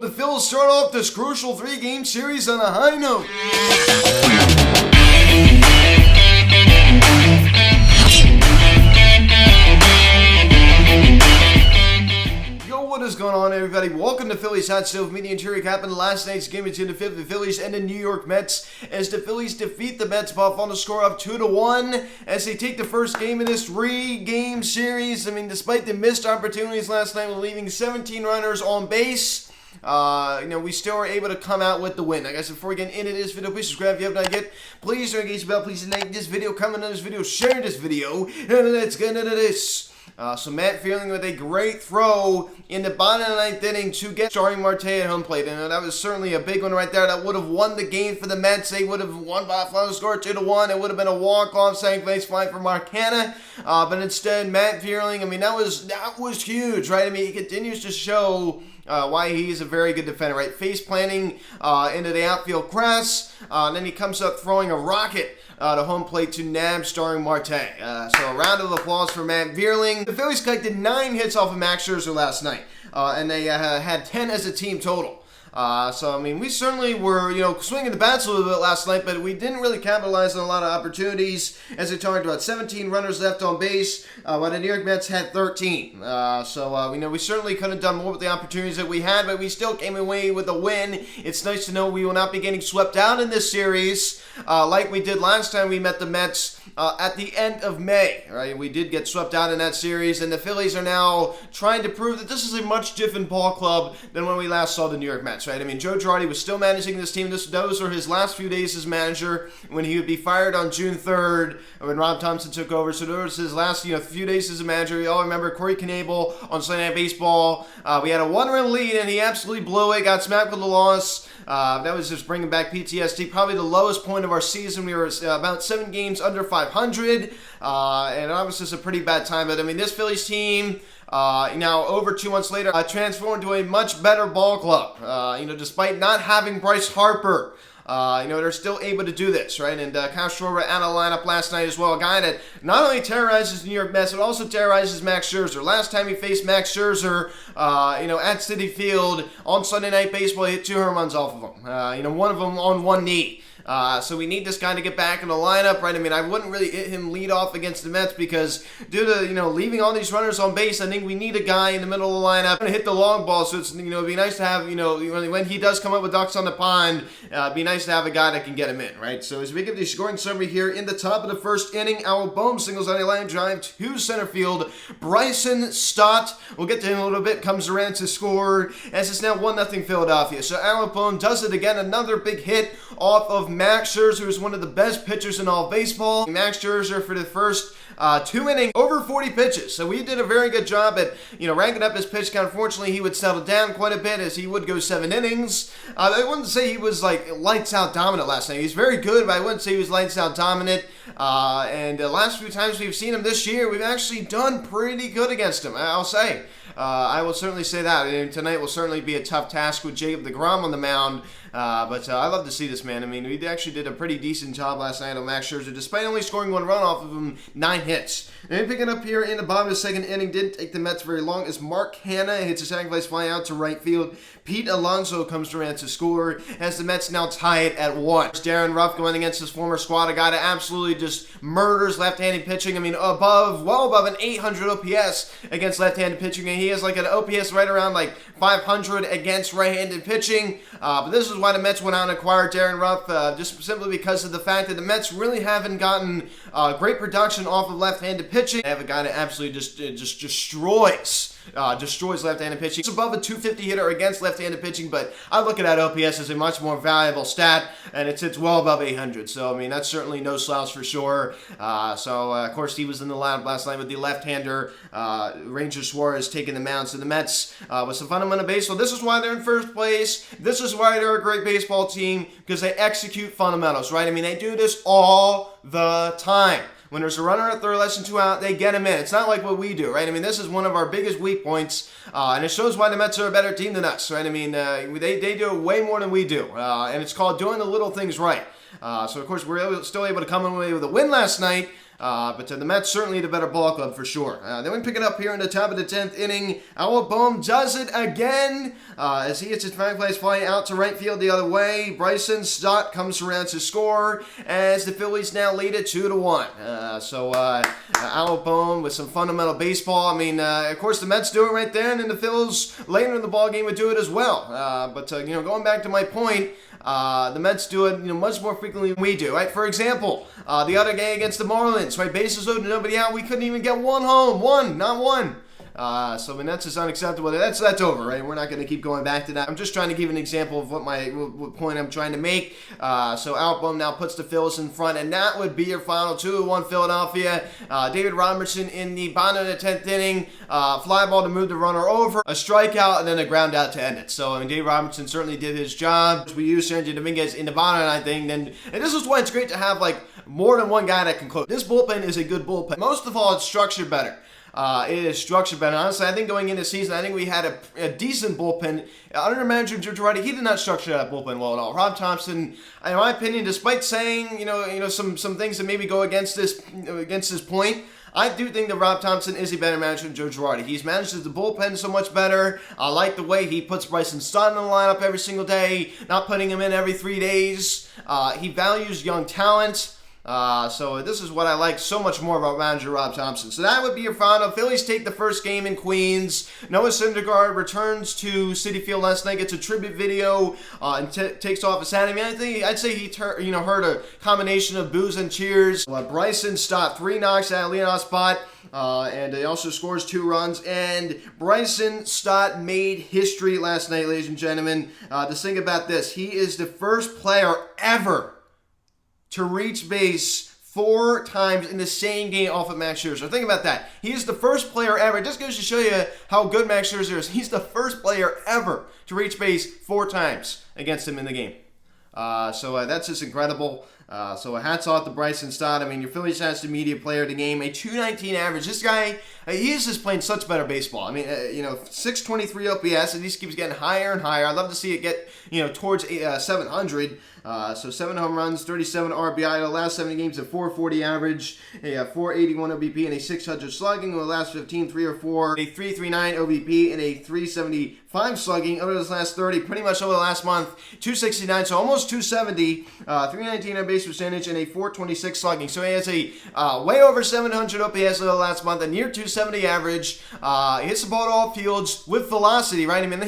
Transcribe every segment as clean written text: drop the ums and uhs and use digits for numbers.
The Phillies start off this crucial three-game series on a high note. Yo, what is going on, everybody? Welcome to Phillies Hot Stove. Me, the interior cap in last night's game between the Phillies and the New York Mets, as the Phillies defeat the Mets by a score of 2-1 as they take the first game in this three-game series. I mean, despite the missed opportunities last night, leaving 17 runners on base, we still are able to come out with the win. I guess before we get into this video, please subscribe if you haven't yet. Please don't engage the bell. Please like this video, comment on this video, share this video, and let's get into this. So Matt Feeling with a great throw in the bottom of the ninth inning to get starting Marte at home plate. And that was certainly a big one right there. That would have won the game for the Mets. They would have won by a final score 2-1. It would have been a walk-off second base fly for Marcana. But instead, Matt Feeling, I mean, that was huge, right? I mean, he continues to show why he's a very good defender, right? Face planting into the outfield grass. And then he comes up throwing a rocket to home plate to nab starring Marte. So a round of applause for Matt Vierling. The Phillies collected 9 hits off of Max Scherzer last night, and they had 10 as a team total. So, I mean, we certainly were, swinging the bats a little bit last night, but we didn't really capitalize on a lot of opportunities. As I talked about, 17 runners left on base, while the New York Mets had 13. We certainly could have done more with the opportunities that we had, but we still came away with a win. It's nice to know we will not be getting swept out in this series, like we did last time we met the Mets at the end of May, right? We did get swept out in that series, and the Phillies are now trying to prove that this is a much different ball club than when we last saw the New York Mets. Right? I mean, Joe Girardi was still managing this team. Those were his last few days as manager when he would be fired on June 3rd when Rob Thompson took over. So those were his last few days as a manager. We all remember Corey Knebel on Sunday Night Baseball. We had a 1-run lead, and he absolutely blew it, got smacked with a loss. That was just bringing back PTSD. Probably the lowest point of our season. We were about 7 games under 500, and that was just a pretty bad time. But, I mean, this Phillies team, now over 2 months later, transformed into a much better ball club. Despite not having Bryce Harper, they're still able to do this, right? And Kyle Schwarber out of the lineup last night as well. A guy that not only terrorizes the New York Mets, but also terrorizes Max Scherzer. Last time he faced Max Scherzer, at Citi Field on Sunday Night Baseball, he hit 2 home runs off of him. One of them on one knee. So we need this guy to get back in the lineup, right? I mean, I wouldn't really hit him lead off against the Mets because due to, leaving all these runners on base, I think we need a guy in the middle of the lineup to hit the long ball. So it's, it'd be nice to have, when he does come up with ducks on the pond, it'd be nice to have a guy that can get him in, right? So as we get the scoring summary here in the top of the first inning, Al Bohm singles on a line drive to center field. Bryson Stott, we'll get to him in a little bit, comes around to score as it's now 1-0 Philadelphia. So Al Bohm does it again, another big hit off of Max Scherzer, who's one of the best pitchers in all of baseball. Max Scherzer for the first 2 innings, over 40 pitches. So we did a very good job at, ranking up his pitch count. Unfortunately, he would settle down quite a bit as he would go 7 innings. I wouldn't say he was lights out dominant last night. He's very good, but I wouldn't say he was lights out dominant. And the last few times we've seen him this year, we've actually done pretty good against him, I'll say. I will certainly say that. And tonight will certainly be a tough task with Jacob deGrom on the mound. But I love to see this, man. I mean, we actually did a pretty decent job last night on Max Scherzer, despite only scoring 1 run off of him, 9 hits. And picking up here in the bottom of the second inning, didn't take the Mets very long, as Mark Hanna hits a sacrifice fly out to right field. Pete Alonso comes around to score, as the Mets now tie it at 1. Darren Ruff going against his former squad, a guy that absolutely just murders left-handed pitching. I mean, well above an 800 OPS against left-handed pitching, and he has an OPS right around 500 against right-handed pitching. But this is why the Mets went out and acquired Darren Ruff, just simply because of the fact that the Mets really haven't gotten great production off of left-handed pitching. They have a guy that absolutely just destroys left-handed pitching. He's above a 250 hitter against left-handed pitching, but I look at that OPS as a much more valuable stat, and it sits well above 800. So, I mean, that's certainly no slouch for sure. Of course, he was in the lineup last night with the left-hander, Ranger Suarez, taking the mound. So the Mets, with some fundamental baseball, this is why they're in first place. This is why they're a great baseball team, because they execute fundamentals, right? I mean, they do this all the time. When there's a runner at third, less than 2 out, they get him in. It's not like what we do, right? I mean, this is one of our biggest weak points, and it shows why the Mets are a better team than us, right? I mean, they do way more than we do, and it's called doing the little things right. So, of course, we're still able to come away with a win last night, But the Mets certainly the better ball club for sure. Then we pick it up here in the top of the 10th inning. Albert Bohm does it again as he hits his flag fly out to right field the other way. Bryson Stott comes around to score as the Phillies now lead it 2-1. Albert Bohm with some fundamental baseball. I mean, of course the Mets do it right there, and then the Phillies later in the ball game would do it as well. But going back to my point, the Mets do it, much more frequently than we do. Right? For example, the other game against the Marlins, right? Bases loaded, nobody out. We couldn't even get one home. Not one. So that's just unacceptable. That's over, right? We're not going to keep going back to that. I'm just trying to give an example of what point I'm trying to make. So Albert Bohm now puts the Phillies in front, and that would be your final 2-1 Philadelphia. David Robertson in the bottom of the 10th inning, fly ball to move the runner over, a strikeout, and then a ground out to end it. So David Robertson certainly did his job. We used Sergio Dominguez in the bottom, I think. And this is why it's great to have more than one guy that can close. This bullpen is a good bullpen. Most of all, it's structured better. It is structured better. Honestly, I think going into the season, I think we had a decent bullpen. Under manager Joe Girardi, he did not structure that bullpen well at all. Rob Thompson, in my opinion, despite saying some things that maybe go against this point, I do think that Rob Thompson is a better manager than Joe Girardi. He's managed the bullpen so much better. I like the way he puts Bryson Stott in the lineup every single day, not putting him in every 3 days. He values young talent. So this is what I like so much more about manager Rob Thompson. So that would be your final. Phillies take the first game in Queens. Noah Syndergaard returns to Citi Field last night, gets a tribute video, and takes off his hat. I mean, I'd say he heard a combination of boos and cheers. Bryson Stott, 3 knocks at a leadoff spot, and he also scores 2 runs. And Bryson Stott made history last night, ladies and gentlemen. Just think about this. He is the first player ever to reach base 4 times in the same game off of Max Scherzer. Think about that. He is the first player ever. It just goes to show you how good Max Scherzer is. He's the first player ever to reach base 4 times against him in the game. So that's just incredible. So hats off to Bryson Stott. I mean, your Phillies has the media player of the game, a 219 average. This guy, he is just playing such better baseball. I mean, 623 OPS, and he just keeps getting higher and higher. I'd love to see it get, towards 700. So 7 home runs, 37 RBI. The last 70 games, a 440 average, a 481 OBP, and a 600 slugging. Over the last 15, 304, a 339 OBP, and a 375 slugging. Over the last 30, pretty much over the last month, 269, so almost 270, 319 on base percentage, and a 426 slugging. So he has a way over 700 OPS over the last month, a near 270 average. He hits the ball to all fields with velocity, right? I mean,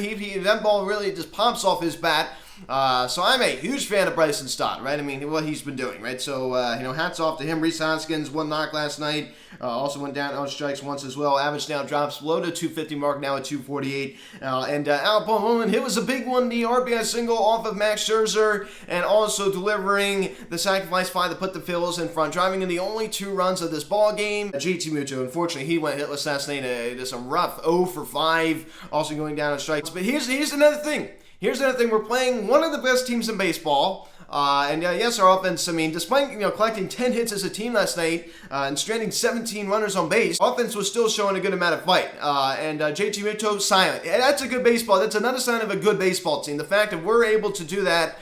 that ball really just pops off his bat. So I'm a huge fan of Bryson Stott, right? I mean, what he's been doing, right? So, hats off to him. Reese Hoskins, 1 knock last night. Also went down on strikes once as well. Average now drops below the 250 mark, now at 248. Albert Bohm, it was a big one, the RBI single off of Max Scherzer, and also delivering the sacrifice fly to put the Phillies in front, driving in the only 2 runs of this ball game. JT Muto, unfortunately, he went hitless last night. Just a rough 0 for 5, also going down on strikes. But here's another thing. We're playing one of the best teams in baseball. Yes, our offense, I mean, despite, collecting 10 hits as a team last night and stranding 17 runners on base, offense was still showing a good amount of fight. JT Muto, silent. That's a good baseball. That's another sign of a good baseball team. The fact that we're able to do that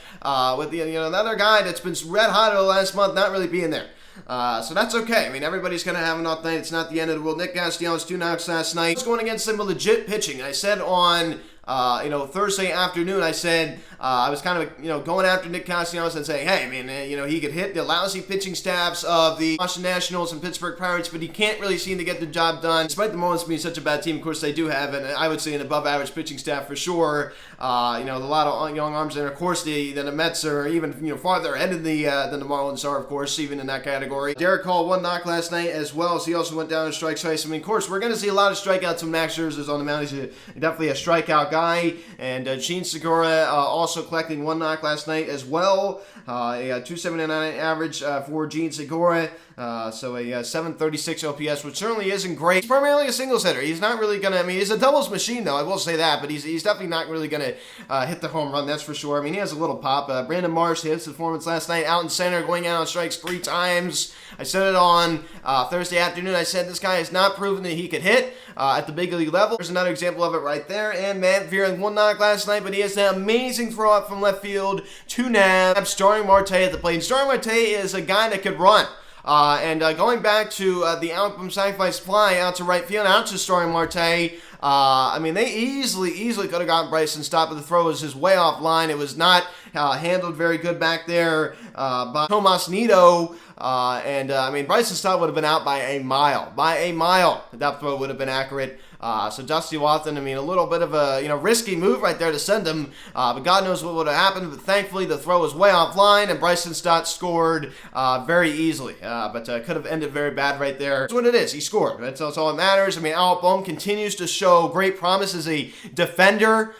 with another guy that's been red hot over the last month not really being there. So that's okay. I mean, everybody's going to have an off night. It's not the end of the world. Nick Castellanos, 2 knocks last night. He's going against some legit pitching. I said on Thursday afternoon, I said I was kind of, going after Nick Castellanos and saying, hey, man, he could hit the lousy pitching staffs of the Washington Nationals and Pittsburgh Pirates, but he can't really seem to get the job done. Despite the Marlins being such a bad team, of course, they do have, I would say, an above-average pitching staff for sure. A lot of young arms there. Of course, the Mets are even, farther ahead than the Marlins are, of course, even in that category. Derek Hall, 1 knock last night as well, so he also went down in strike twice. I mean, of course, we're going to see a lot of strikeouts from Max Scherzer on the mound. He's definitely a strikeout guy. And Gene Segura also collecting 1 knock last night as well. A 279 average for Gene Segura. So a 736 OPS, which certainly isn't great. He's primarily a singles hitter. He's not really going to, he's a doubles machine, though, I will say that, but he's definitely not really going to hit the home run, that's for sure. I mean, he has a little pop. Brandon Marsh hits the performance last night, out in center, going out on strikes 3 times. I said it on Thursday afternoon. I said this guy has not proven that he could hit at the big league level. There's another example of it right there. And Matt Veer, 1 knock last night, but he has an amazing throw out from left field to Nav, starring Marte at the plate. And starring Marte is a guy that could run. Going back to the album sacrifice fly out to right field, out to Starling Marte. I mean, they easily could have gotten Bryson Stott, but the throw was just way off line. It was not handled very good back there by Tomas Nido. I mean, Bryson Stott would have been out by a mile. That throw would have been accurate. So Dusty Watson, I mean, a little bit of a risky move right there to send him, but God knows what would have happened. But thankfully, the throw was way offline, and Bryson Stott scored very easily. But could have ended very bad right there. That's what it is. He scored. That's all that matters. I mean, Alec Bohm continues to show great promise as a defender.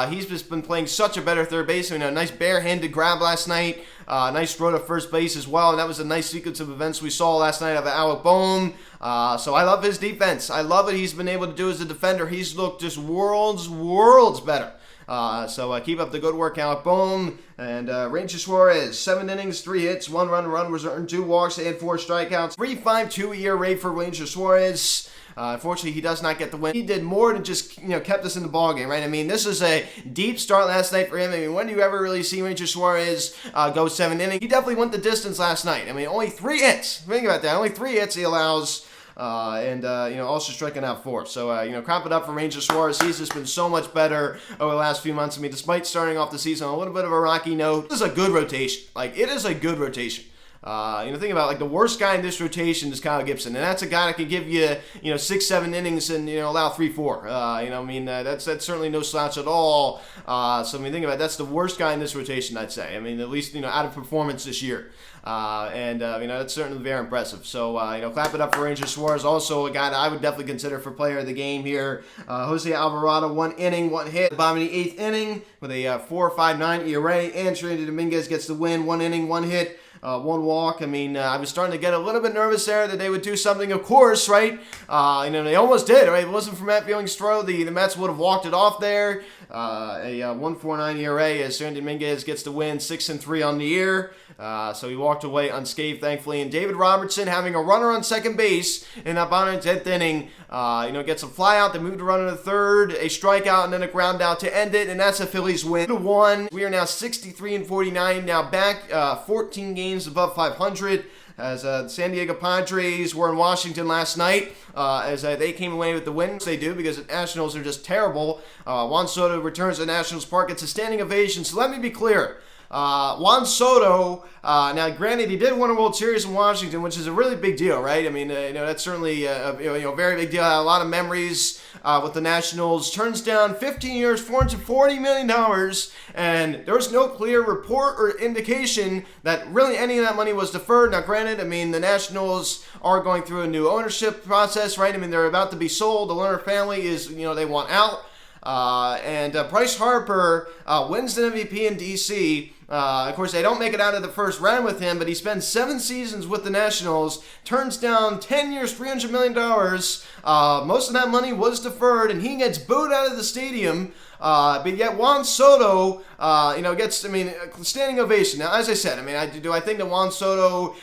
He's just been playing such a better third baseman. A nice barehanded grab last night. Nice throw to first base as well, and that was a nice sequence of events we saw last night of Alec Bohm. So I love his defense. I love what he's been able to do as a defender. He's looked just worlds better. So keep up the good work, Alec Bohm. And Ranger Suarez, 7 innings, 3 hits, 1 run was earned, 2 walks, and 4 strikeouts. 3.52 ERA for Ranger Suarez. Unfortunately, he does not get the win. He did more than just, kept us in the ballgame, right? I mean, this is a deep start last night for him. I mean, when do you ever really see Ranger Suarez go 7 innings? He definitely went the distance last night. I mean, only 3 hits. Think about that. Only 3 hits he allows. Also striking out 4. So, crop it up for Ranger Suarez. He's just been so much better over the last few months. I mean, despite starting off the season on a little bit of a rocky note, this is a good rotation. It is a good rotation. Think about the worst guy in this rotation is Kyle Gibson, and that's a guy that can give you 6-7 innings and allow 3-4. That's certainly no slouch at all. Think about it, that's the worst guy in this rotation, I'd say. I mean, at least out of performance this year. That's certainly very impressive. So, clap it up for Ranger Suarez. Also, a guy that I would definitely consider for player of the game here. Jose Alvarado, 1 inning, 1 hit. Bottom of the 8th inning with a 4.59 ERA. And Trinity Dominguez gets the win, 1 inning, 1 hit. 1 walk. I mean, I was starting to get a little bit nervous there that they would do something, of course, right? They almost did, right? If it wasn't for Matt Fielding's throw, the Mets would have walked it off there. A 1.49 ERA as Sandy Dominguez gets the win, 6-3 on the year. So he walked away unscathed, thankfully. And David Robertson having a runner on second base in that bottom of the 10th inning. Gets a fly out, they move to runner to third, a strikeout, and then a ground out to end it. And that's a Phillies win. 2-1. We are now 63-49, now back 14 games above 500. As the San Diego Padres were in Washington last night, as they came away with the win. They do, because the Nationals are just terrible. Juan Soto returns to Nationals Park. It's a standing ovation. So let me be clear. Juan Soto, now granted, he did win a World Series in Washington, which is a really big deal, right? I mean, that's certainly a very big deal. A lot of memories with the Nationals. Turns down 15 years, $440 million, and there's no clear report or indication that really any of that money was deferred. Now, granted, I mean, the Nationals are going through a new ownership process, right? I mean, they're about to be sold. The Lerner family is, they want out. Bryce Harper wins the MVP in D.C. Of course, they don't make it out of the first round with him, but he spends 7 seasons with the Nationals, turns down 10 years, $300 million. Most of that money was deferred, and he gets booed out of the stadium. But yet Juan Soto, gets, a standing ovation. Now, as I said, do I think that Juan Soto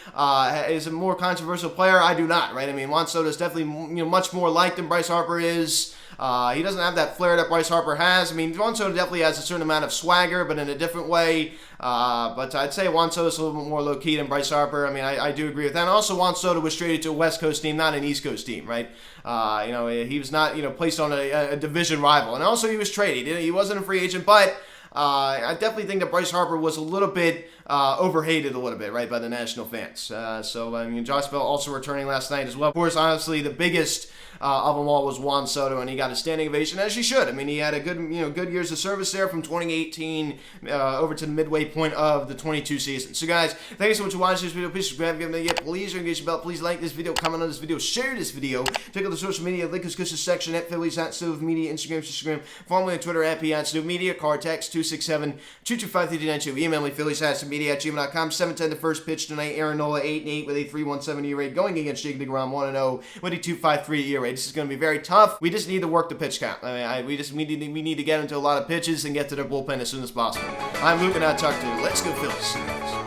is a more controversial player? I do not, right? I mean, Juan Soto is definitely, much more liked than Bryce Harper is. He doesn't have that flair that Bryce Harper has. I mean, Juan Soto definitely has a certain amount of swagger, but in a different way. But I'd say Juan Soto's a little bit more low-key than Bryce Harper. I mean, I do agree with that. And also, Juan Soto was traded to a West Coast team, not an East Coast team, right? He was not, placed on a division rival. And also, he was traded. He wasn't a free agent, but I definitely think that Bryce Harper was a little bit overhated a little bit, right, by the national fans. Josh Bell also returning last night as well. Of course, honestly, the biggest of them all was Juan Soto, and he got a standing ovation, as he should. I mean, he had a good years of service there from 2018 over to the midway point of the 22 season. So, guys, thank you so much for watching this video. Please subscribe if you haven't yet. Please engage your bell. Please like this video, comment on this video, share this video. Check out the social media link in the description section at Phillies @Media, Instagram. Follow me on Twitter at Media. Card text 267-225-392. Email me Phillies@Media@gmail.com. 7:10 the first pitch tonight. Aaron Nola 8-8 with a 3.17 ERA going against Jake DeGrom 1-0 with a 2.53 ERA. This is going to be very tough. We just need to work the pitch count. We need to get into a lot of pitches and get to their bullpen as soon as possible. I'm Luke, and I'll talk to you. Let's go Phillies.